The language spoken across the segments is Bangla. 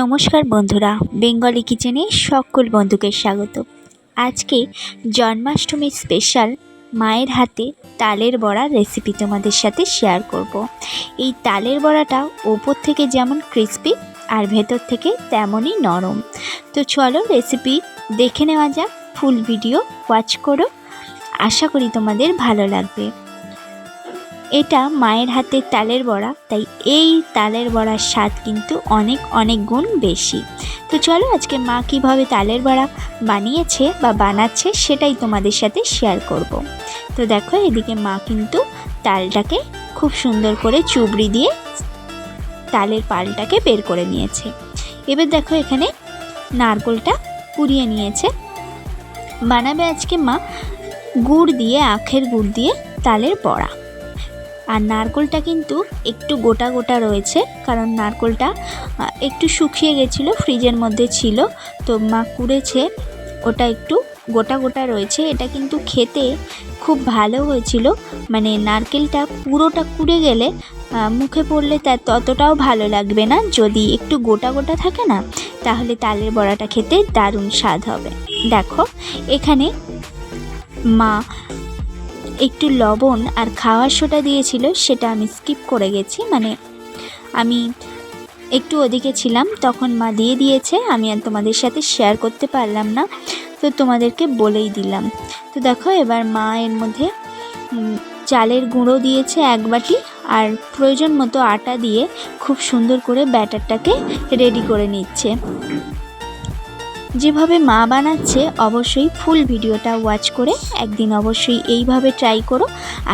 নমস্কার বন্ধুরা, বেঙ্গলি কিচেনে সকল বন্ধুকে স্বাগত। আজকে জন্মাষ্টমী স্পেশাল মায়ের হাতে তালের বড়া রেসিপি তোমাদের সাথে শেয়ার করব। এই তালের বড়াটা ওপর থেকে যেমন ক্রিস্পি আর ভেতর থেকে তেমনই নরম। তো চলো রেসিপি দেখে নেওয়া যাক, ফুল ভিডিও ওয়াচ করো, আশা করি তোমাদের ভালো লাগবে। এটা মায়ের হাতের তালের বড়া, তাই এই তালের বড়ার স্বাদ কিন্তু অনেক অনেক গুণ বেশি। তো চলো আজকে মা কীভাবে তালের বড়া বানিয়েছে বা বানাচ্ছে সেটাই তোমাদের সাথে শেয়ার করব। তো দেখো এদিকে মা কিন্তু তালটাকে খুব সুন্দর করে চুবড়ি দিয়ে তালের পালটাকে বের করে নিয়েছে। এবার দেখো এখানে নারকেলটা কুড়িয়ে নিয়েছে। বানাবে আজকে মা গুড় দিয়ে, আখের গুড় দিয়ে তালের বড়া। আর নারকেলটা কিন্তু একটু গোটা গোটা রয়েছে, কারণ নারকেলটা একটু শুকিয়ে গেছিলো, ফ্রিজের মধ্যে ছিল, তো মা কুড়েছে, ওটা একটু গোটা গোটা রয়েছে। এটা কিন্তু খেতে খুব ভালো হয়েছিল, মানে নারকেলটা পুরোটা কুড়ে গেলে মুখে পড়লে তার ততটাও ভালো লাগবে না। যদি একটু গোটা গোটা থাকে না, তাহলে তালের বড়াটা খেতে দারুণ স্বাদ হবে। দেখো এখানে মা একটু লবণ আর খাওয়ার সোডা দিয়েছিল, সেটা আমি স্কিপ করে গেছি, মানে আমি একটু ওদিকে ছিলাম, তখন মা দিয়ে দিয়েছে, আমি আর তোমাদের সাথে শেয়ার করতে পারলাম না, তো তোমাদেরকে বলেই দিলাম। তো দেখো এবার মা এর মধ্যে চালের গুঁড়ো দিয়েছে 1 বাটি, আর প্রয়োজন মতো আটা দিয়ে খুব সুন্দর করে ব্যাটারটাকে রেডি করে নিচ্ছে। যেভাবে মা বানাচ্ছে অবশ্যই ফুল ভিডিওটা ওয়াচ করে একদিন অবশ্যই এইভাবে ট্রাই করো,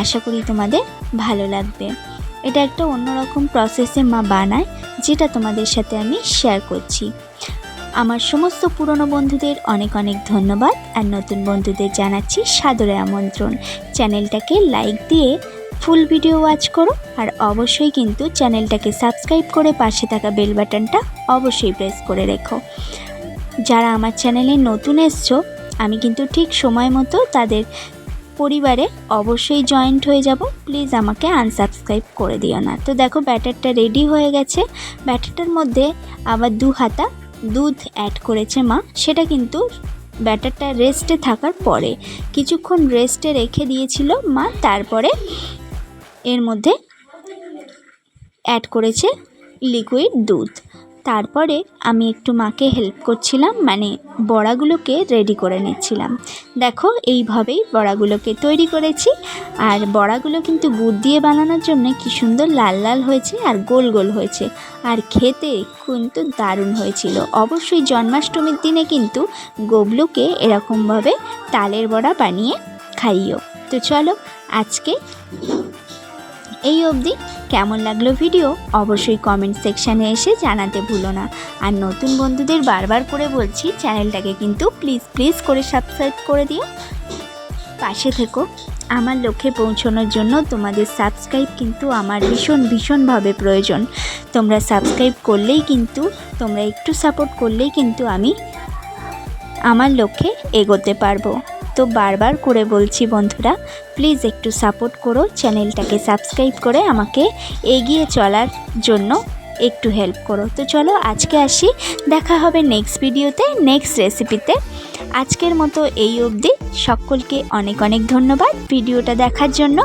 আশা করি তোমাদের ভালো লাগবে। এটা একটা অন্যরকম প্রসেসে মা বানায়, যেটা তোমাদের সাথে আমি শেয়ার করছি। আমার সমস্ত পুরনো বন্ধুদের অনেক অনেক ধন্যবাদ, আর নতুন বন্ধুদের জানাচ্ছি সাদরে আমন্ত্রণ। চ্যানেলটাকে লাইক দিয়ে ফুল ভিডিও ওয়াচ করো, আর অবশ্যই কিন্তু চ্যানেলটাকে সাবস্ক্রাইব করে পাশে থাকা বেল বাটনটা অবশ্যই প্রেস করে রেখো। যারা আমার চ্যানেলে নতুন এসছো, আমি কিন্তু ঠিক সময় মতো তাদের পরিবারে অবশ্যই জয়েন্ট হয়ে যাব, প্লিজ আমাকে আনসাবস্ক্রাইব করে দিও না। তো দেখো ব্যাটারটা রেডি হয়ে গেছে। ব্যাটারটার মধ্যে আবার 2 হাতা দুধ অ্যাড করেছে মা, সেটা কিন্তু ব্যাটারটা রেস্টে থাকার পরে কিছুক্ষণ রেস্টে রেখে দিয়েছিল মা, তারপরে এর মধ্যে অ্যাড করেছে লিকুইড দুধ। তারপরে আমি একটু মাকে হেল্প করছিলাম, মানে বড়াগুলোকে রেডি করে নিচ্ছিলাম। দেখো এইভাবেই বড়াগুলোকে তৈরি করেছি, আর বড়াগুলো কিন্তু গুড় দিয়ে বানানোর জন্য কি সুন্দর লাল লাল হয়েছে আর গোল গোল হয়েছে, আর খেতে কিন্তু দারুণ হয়েছিল। অবশ্যই জন্মাষ্টমীর দিনে কিন্তু গবলুকে এরকমভাবে তালের বড়া বানিয়ে খাইও। তো চলো আজকে এই অবধি। কেমন লাগলো ভিডিও অবশ্যই কমেন্ট সেকশানে এসে জানাতে ভুলো না। আর নতুন বন্ধুদের বারবার করে বলছি, চ্যানেলটাকে কিন্তু প্লিজ প্লিজ করে সাবস্ক্রাইব করে দিও, পাশে থেকো। আমার লক্ষ্যে পৌঁছানোর জন্য তোমাদের সাবস্ক্রাইব কিন্তু আমার ভীষণভাবে প্রয়োজন। তোমরা সাবস্ক্রাইব করলেই কিন্তু, তোমরা একটু সাপোর্ট করলেই কিন্তু আমি আমার লক্ষ্যে এগোতে পারবো। তো বারবার করে বলছি বন্ধুরা, প্লিজ একটু সাপোর্ট করো, চ্যানেলটাকে সাবস্ক্রাইব করে আমাকে এগিয়ে চলার জন্য একটু হেল্প করো। তো চলো আজকে আসি, দেখা হবে নেক্সট ভিডিওতে, নেক্সট রেসিপিতে। আজকের মতো এই অবধি। সকলকে অনেক অনেক ধন্যবাদ ভিডিওটা দেখার জন্য।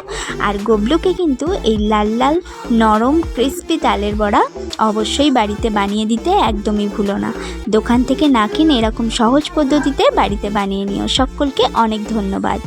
আর গবলুকে কিন্তু এই লাল লাল নরম ক্রিস্পি তালের বড়া অবশ্যই বাড়িতে বানিয়ে দিতে একদমই ভুলো না। দোকান থেকে না কিনে এরকম সহজ পদ্ধতিতে বাড়িতে বানিয়ে নিও। সকলকে অনেক ধন্যবাদ।